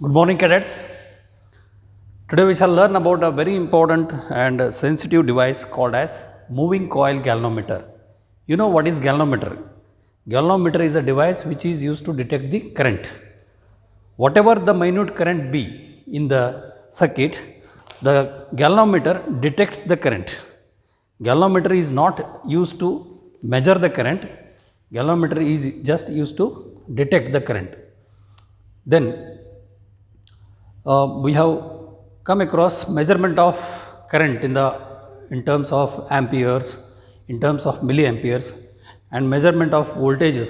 Good morning, cadets. Today we shall learn about a very important and sensitive device called as moving coil galvanometer. You know what is galvanometer? Galvanometer is a device which is used to detect the current. Whatever the minute current be in the circuit, the galvanometer detects the current. Galvanometer is not used to measure the current. Galvanometer is just used to detect the current. Then we have come across measurement of current in terms of amperes, in terms of milliamperes, and measurement of voltages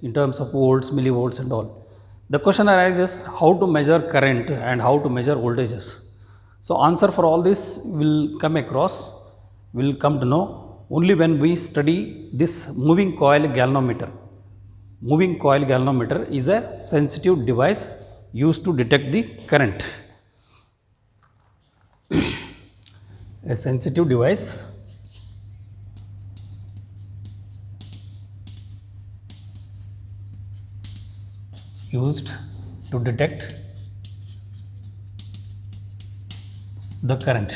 in terms of volts, millivolts, and all. The question arises how to measure current and how to measure voltages. So answer for all this will come to know only when we study this moving coil galvanometer. Moving coil galvanometer is a sensitive device used to detect the current. A sensitive device used to detect the current.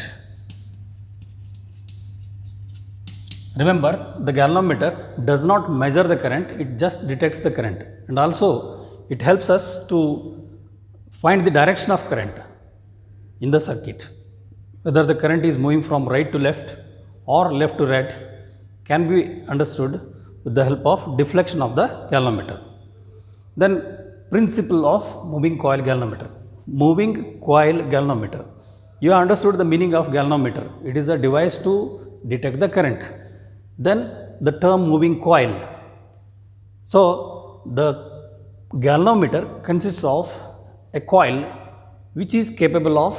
Remember, the galvanometer does not measure the current, it just detects the current, and also it helps us to find the direction of current in the circuit. Whether the current is moving from right to left or left to right can be understood with the help of deflection of the galvanometer. Then principle of moving coil galvanometer. Moving coil galvanometer. You have understood the meaning of galvanometer. It is a device to detect the current. Then the term moving coil. So the galvanometer consists of a coil which is capable of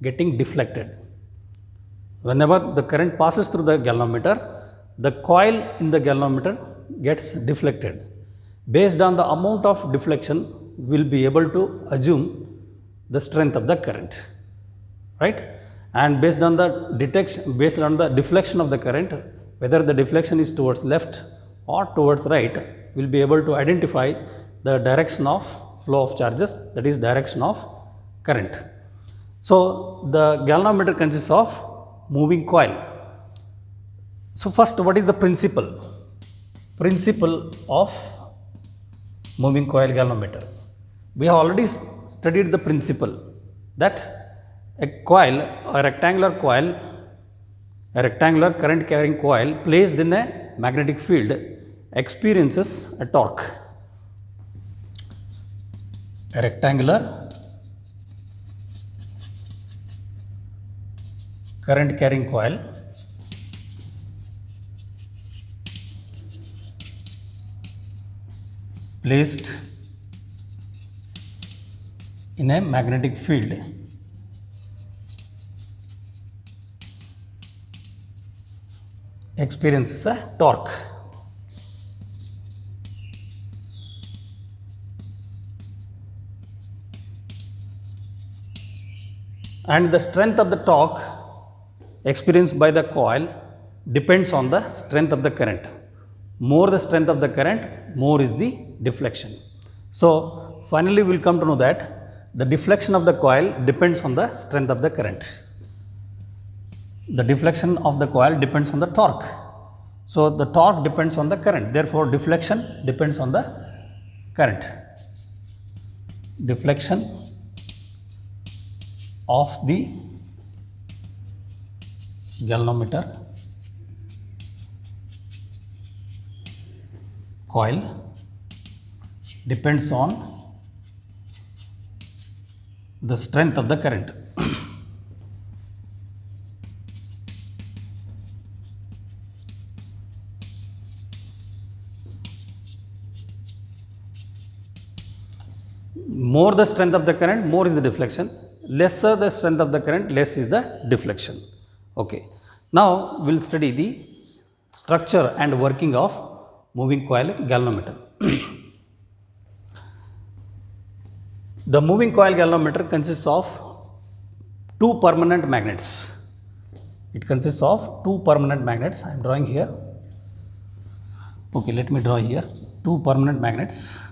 getting deflected. Whenever the current passes through the galvanometer, the coil in the galvanometer gets deflected. Based on the amount of deflection, we will be able to assume the strength of the current, right? And based on the deflection of the current, whether the deflection is towards left or towards right, we will be able to identify the direction of flow of charges, that is direction of current. So the galvanometer consists of moving coil. So first, what is the principle? Principle of moving coil galvanometer. We have already studied the principle that a coil, a rectangular current carrying coil placed in a magnetic field experiences a torque. A rectangular current carrying coil placed in a magnetic field experiences a torque. And the strength of the torque experienced by the coil depends on the strength of the current. More the strength of the current, more is the deflection. So finally we will come to know that the deflection of the coil depends on the strength of the current. The deflection of the coil depends on the torque. So the torque depends on the current. Therefore deflection depends on the current. Deflection of the galvanometer coil depends on the strength of the current. More the strength of the current, more is the deflection. Lesser the strength of the current, less is the deflection. Okay. Now we will study the structure and working of moving coil galvanometer. The moving coil galvanometer consists of two permanent magnets. It consists of two permanent magnets. I am drawing here. Okay, let me draw here two permanent magnets.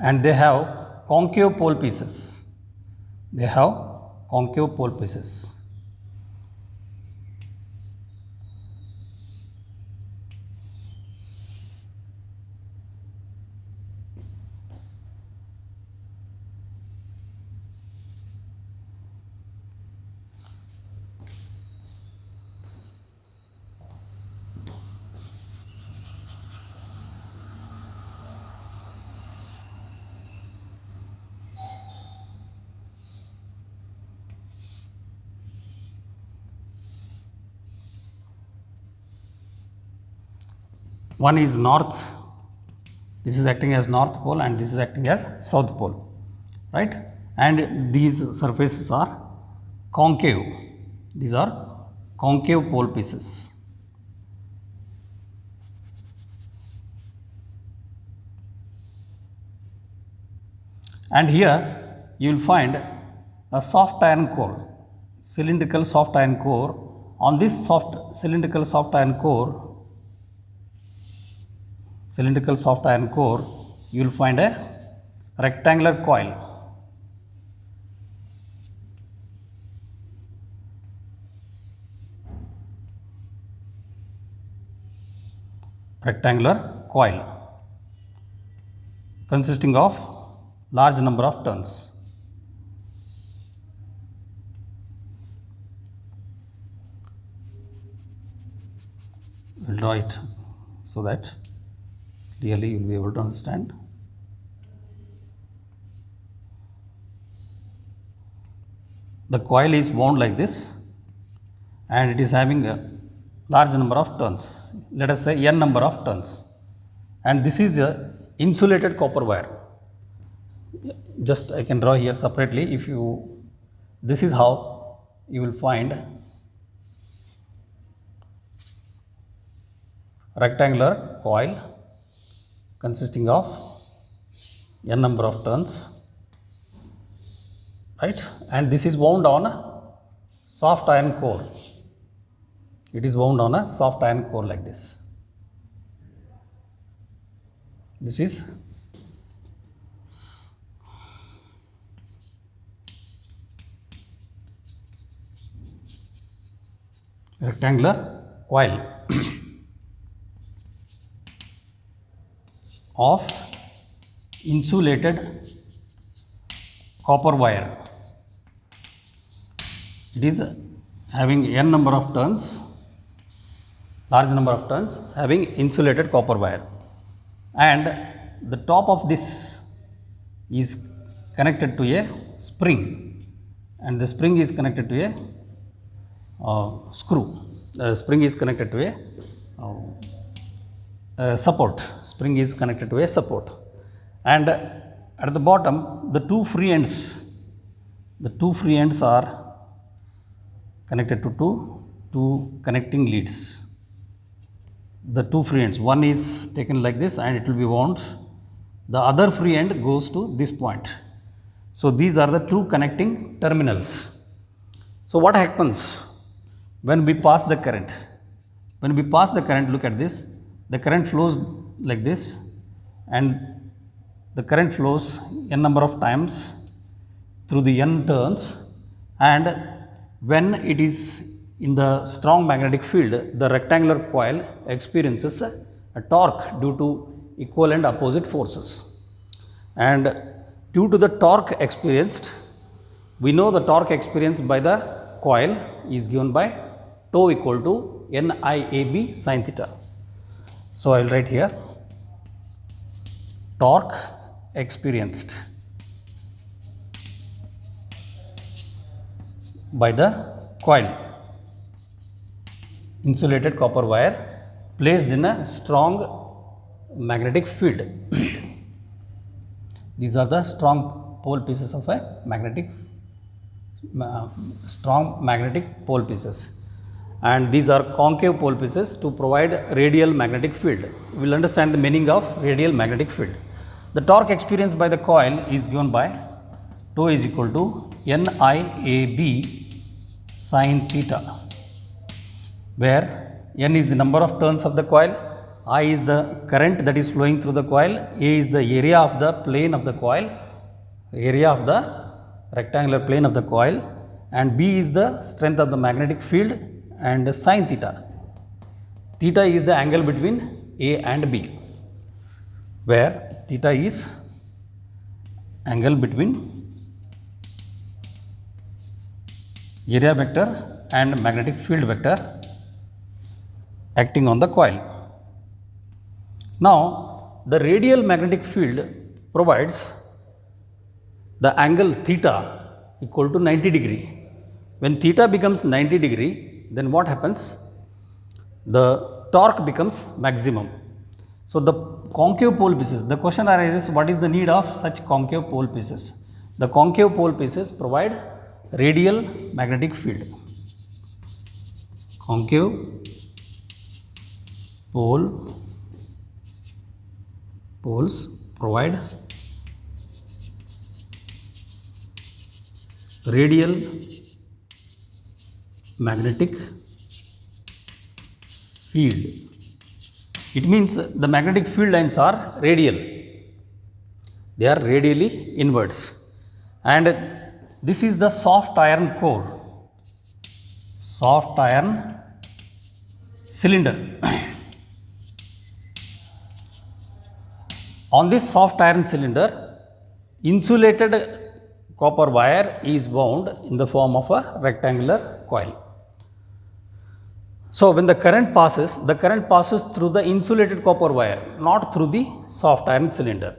and they have concave pole pieces. They have concave pole pieces. One is north, this is acting as north pole and this is acting as south pole, right? And these surfaces are concave, these are concave pole pieces. And here you will find a soft iron core, cylindrical soft iron core. On this cylindrical soft iron core, you will find a rectangular coil. Rectangular coil consisting of large number of turns. We'll draw it so that clearly you will be able to understand. The coil is wound like this and it is having a large number of turns, let us say n number of turns, and this is a insulated copper wire. Just I can draw here separately. This is how you will find rectangular coil consisting of n number of turns, right? And this is wound on a soft iron core. It is wound on a soft iron core like this. This is rectangular coil of insulated copper wire. It is having n number of turns, large number of turns, having insulated copper wire, and the top of this is connected to a spring, and the spring is connected to a screw. The spring is connected to a support. Spring is connected to a support, and at the bottom the two free ends are connected to two connecting leads. The two free ends, one is taken like this and it will be wound. The other free end goes to this point. So these are the two connecting terminals. So what happens when we pass the current? When we pass the current, look at this. The current flows like this, and the current flows n number of times through the n turns, and when it is in the strong magnetic field, the rectangular coil experiences a torque due to equal and opposite forces. And due to the torque experienced, we know the torque experienced by the coil is given by tau equal to NIAB sin theta. So I will write here torque experienced by the coil, insulated copper wire placed in a strong magnetic field. These are the strong pole pieces of a strong magnetic pole pieces, and these are concave pole pieces to provide radial magnetic field. We will understand the meaning of radial magnetic field. The torque experienced by the coil is given by tau is equal to NIAB sin theta, where n is the number of turns of the coil, I is the current that is flowing through the coil, A is the area of the plane of the coil, area of the rectangular plane of the coil, and B is the strength of the magnetic field, and sine theta. Theta is the angle between A and B, where theta is angle between area vector and magnetic field vector acting on the coil. Now, the radial magnetic field provides the angle theta equal to 90 degree. When theta becomes 90 degree, then what happens? The torque becomes maximum. So, the concave pole pieces, the question arises, what is the need of such concave pole pieces? The concave pole pieces provide radial magnetic field. Concave poles provide radial magnetic field. It means the magnetic field lines are radial. They are radially inwards, and this is the soft iron core, soft iron cylinder. On this soft iron cylinder, insulated copper wire is wound in the form of a rectangular coil. So, when the current passes through the insulated copper wire, not through the soft iron cylinder.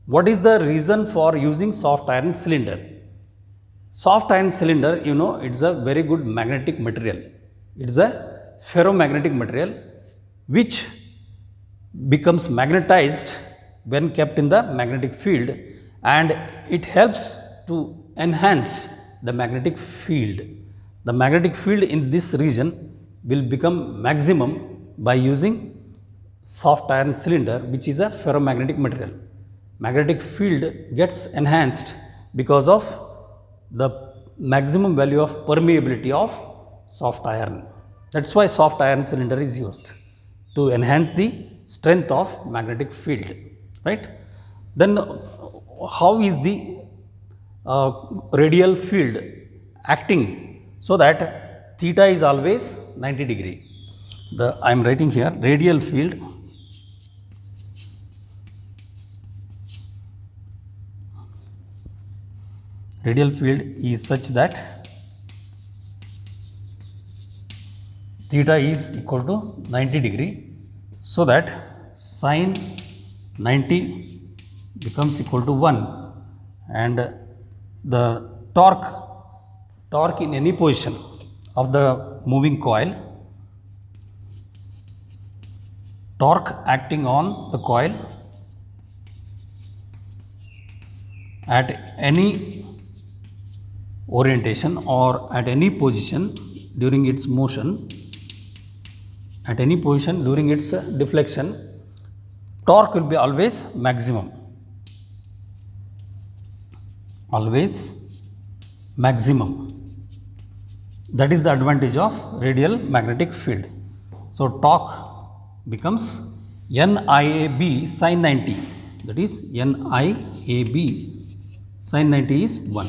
What is the reason for using soft iron cylinder? Soft iron cylinder, you know, it's a very good magnetic material. It is a ferromagnetic material which becomes magnetized when kept in the magnetic field, and it helps to enhance the magnetic field. The magnetic field in this region will become maximum by using soft iron cylinder, which is a ferromagnetic material. Magnetic field gets enhanced because of the maximum value of permeability of soft iron. That's why soft iron cylinder is used to enhance the strength of magnetic field, right? Then how is the radial field acting so that theta is always 90 degree? I am writing here radial field is such that theta is equal to 90 degree, so that sine 90 becomes equal to 1, and the torque in any position of the moving coil, torque acting on the coil at any orientation or at any position during its motion, at any position during its deflection, torque will be always maximum, always maximum. That is the advantage of radial magnetic field. So, torque becomes NIAB sin 90, that is NIAB sin 90 is 1.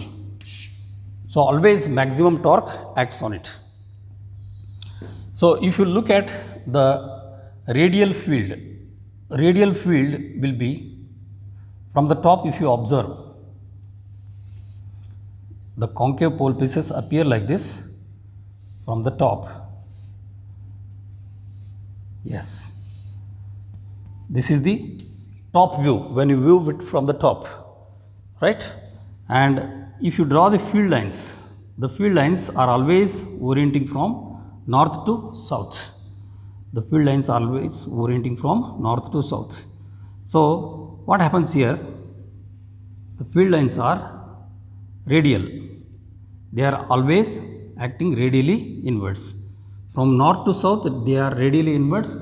So, always maximum torque acts on it. So, if you look at the radial field will be from the top. If you observe, the concave pole pieces appear like this from the top. Yes, this is the top view when you view it from the top, right? And if you draw the field lines are always orienting from north to south. The field lines are always orienting from north to south. So, what happens here? The field lines are radial. They are always acting radially inwards. From north to south, they are radially inwards.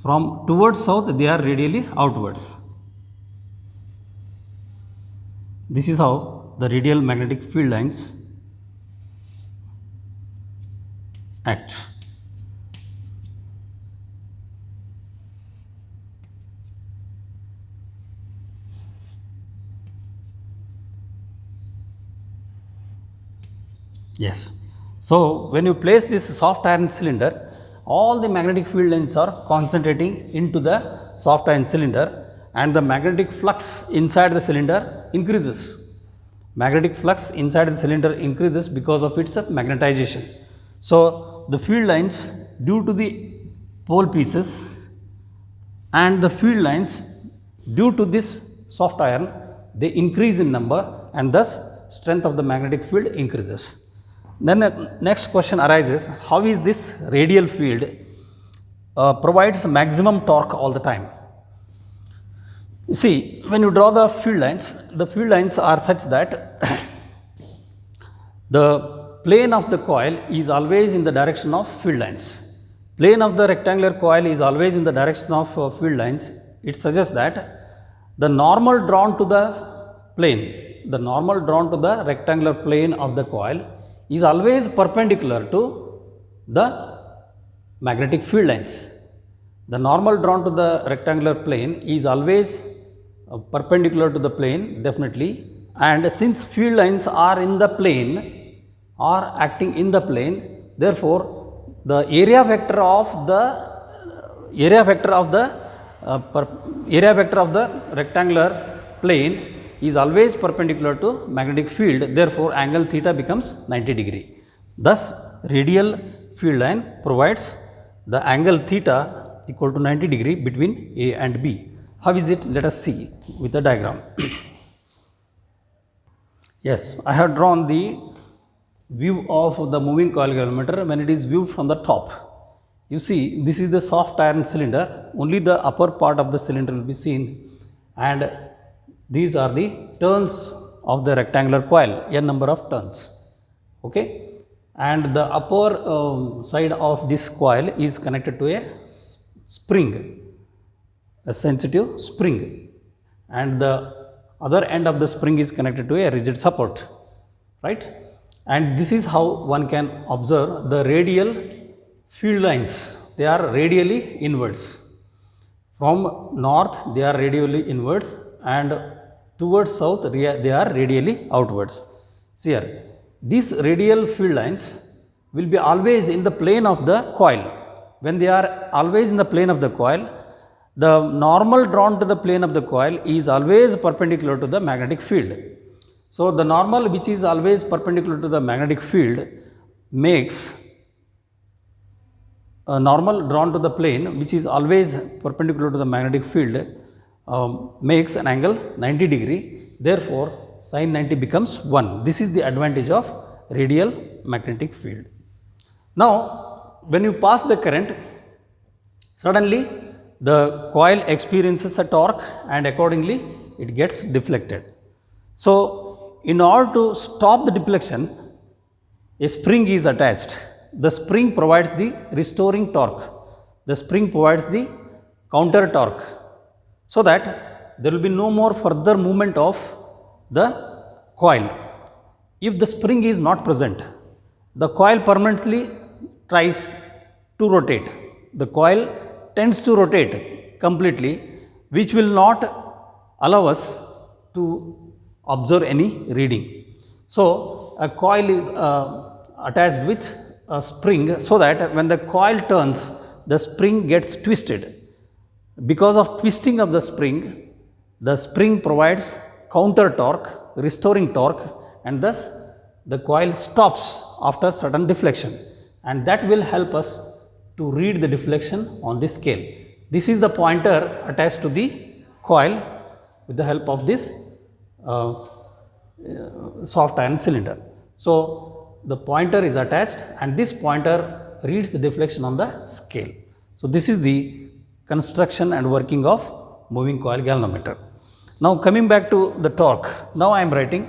From towards south, they are radially outwards. This is how the radial magnetic field lines act. Yes. So when you place this soft iron cylinder, all the magnetic field lines are concentrating into the soft iron cylinder, and the magnetic flux inside the cylinder increases. Magnetic flux inside the cylinder increases because of its magnetization. So the field lines due to the pole pieces and the field lines due to this soft iron, they increase in number, and thus strength of the magnetic field increases. Then next question arises, how is this radial field provides maximum torque all the time? You see, when you draw the field lines are such that the plane of the coil is always in the direction of field lines. Plane of the rectangular coil is always in the direction of field lines. It suggests that the normal drawn to the plane, the normal drawn to the rectangular plane of the coil is always perpendicular to the magnetic field lines. The normal drawn to the rectangular plane is always perpendicular to the plane, definitely, and since field lines are in the plane, are acting in the plane, therefore the area vector of the rectangular plane is always perpendicular to magnetic field, therefore angle theta becomes 90 degree. Thus radial field line provides the angle theta equal to 90 degree between A and B. How is it? Let us see with the diagram. Yes, I have drawn the view of the moving coil galvanometer when it is viewed from the top. You see, this is the soft iron cylinder, only the upper part of the cylinder will be seen, and these are the turns of the rectangular coil, n number of turns. Okay, and the upper side of this coil is connected to a spring, a sensitive spring, and the other end of the spring is connected to a rigid support, right? And this is how one can observe the radial field lines. They are radially inwards. From north they are radially inwards, and towards south they are radially outwards. See here, these radial field lines will be always in the plane of the coil. When they are always in the plane of the coil, the normal drawn to the plane of the coil is always perpendicular to the magnetic field. So the normal which is always perpendicular to the magnetic field makes a normal drawn to the plane which is always perpendicular to the magnetic field makes an angle 90 degree. Therefore sin 90 becomes 1. This is the advantage of radial magnetic field. Now when you pass the current, suddenly the coil experiences a torque and accordingly it gets deflected. So in order to stop the deflection, a spring is attached. The spring provides the restoring torque. The spring provides the counter torque, so that there will be no more further movement of the coil. If the spring is not present, the coil permanently tries to rotate. The coil tends to rotate completely, which will not allow us to observe any reading. So a coil is attached with a spring, so that when the coil turns, the spring gets twisted. Because of twisting of the spring provides counter torque, restoring torque, and thus the coil stops after certain deflection, and that will help us to read the deflection on the scale. This is the pointer attached to the coil with the help of this soft iron cylinder. So the pointer is attached, and this pointer reads the deflection on the scale. So this is the construction and working of moving coil galvanometer. Now coming back to the torque, now I am writing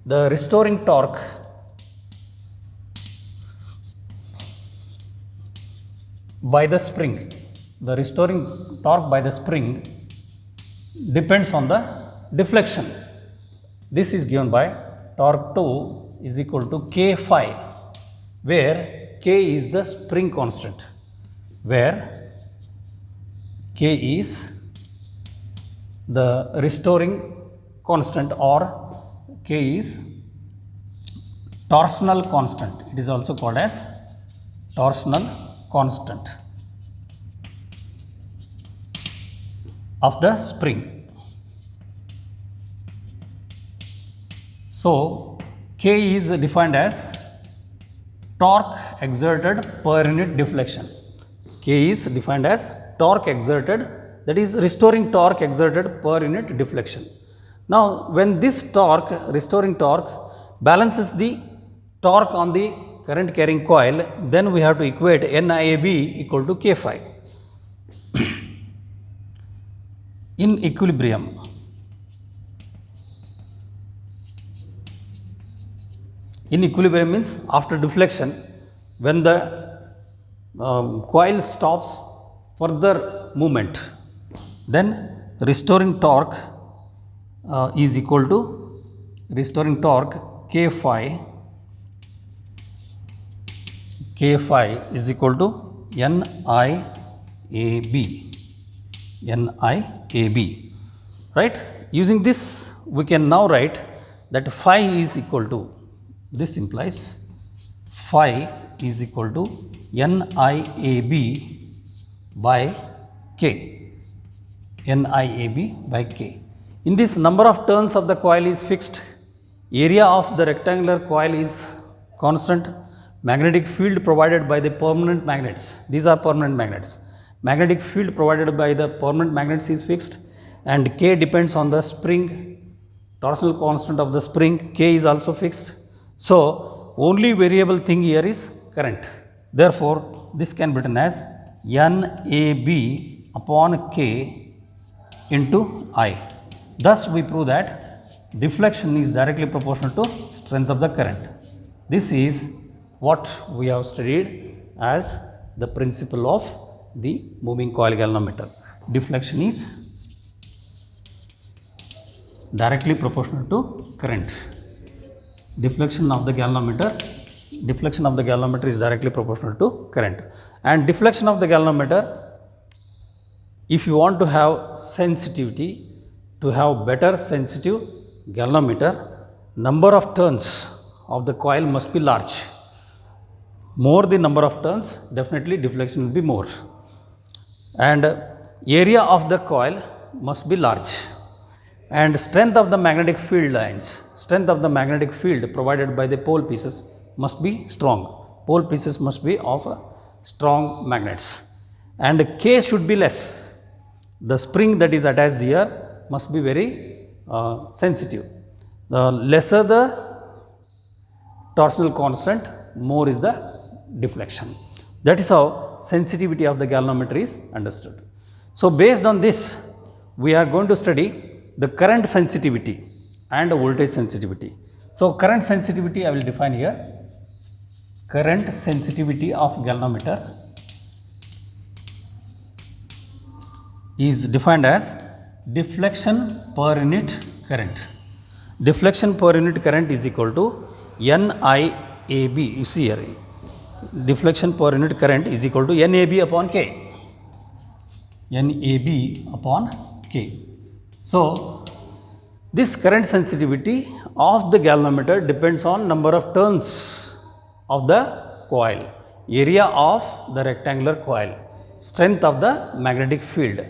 the restoring torque by the spring. The restoring torque by the spring depends on the deflection. This is given by torque 2 is equal to K phi, where K is the spring constant, where K is the restoring constant, or K is torsional constant. It is also called as torsional constant of the spring. So K is defined as torque exerted per unit deflection. K is defined as torque exerted, that is restoring torque exerted per unit deflection. Now when this torque, restoring torque, balances the torque on the current carrying coil, then we have to equate NIAB equal to K phi. In equilibrium, means after deflection, when the coil stops further movement, then restoring torque is equal to restoring torque K phi is equal to NIAB, right? Using this, we can now write that phi is equal to, this implies phi is equal to NIAB by K. NIAB by K. In this, number of turns of the coil is fixed, area of the rectangular coil is constant, magnetic field provided by the permanent magnets, these are permanent magnets, magnetic field provided by the permanent magnets is fixed, and K depends on the spring, torsional constant of the spring, K is also fixed. So only variable thing here is current. Therefore, this can be written as NAB upon K into I. Thus, we prove that deflection is directly proportional to strength of the current. This is what we have studied as the principle of the moving coil galvanometer. Deflection is directly proportional to current. Deflection of the galvanometer is directly proportional to current. And deflection of the galvanometer, if you want to have sensitivity, to have better sensitive galvanometer, number of turns of the coil must be large. More the number of turns, definitely deflection will be more. And area of the coil must be large. And strength of the magnetic field lines, strength of the magnetic field provided by the pole pieces must be strong. Pole pieces must be of strong magnets. And K should be less. The spring that is attached here must be very sensitive. The lesser the torsional constant, more is the deflection. That is how sensitivity of the galvanometer is understood. So based on this, we are going to study the current sensitivity and voltage sensitivity. So current sensitivity I will define here. Current sensitivity of galvanometer is defined as deflection per unit current. Deflection per unit current is equal to NIAB. You see here, deflection per unit current is equal to NAB upon K. NAB upon K. So this current sensitivity of the galvanometer depends on number of turns of the coil, area of the rectangular coil, strength of the magnetic field,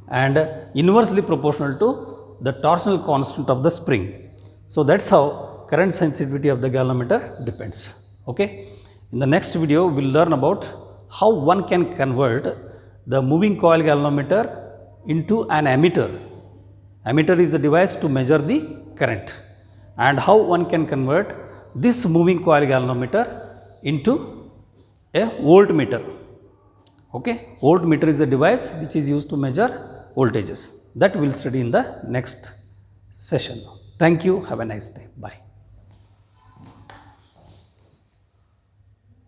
and inversely proportional to the torsional constant of the spring. So that's how current sensitivity of the galvanometer depends. Okay. In the next video, we will learn about how one can convert the moving coil galvanometer into an ammeter. Ammeter is a device to measure the current, and how one can convert this moving coil galvanometer into a voltmeter. Okay. Voltmeter is a device which is used to measure voltages. That we will study in the next session. Thank you. Have a nice day. Bye.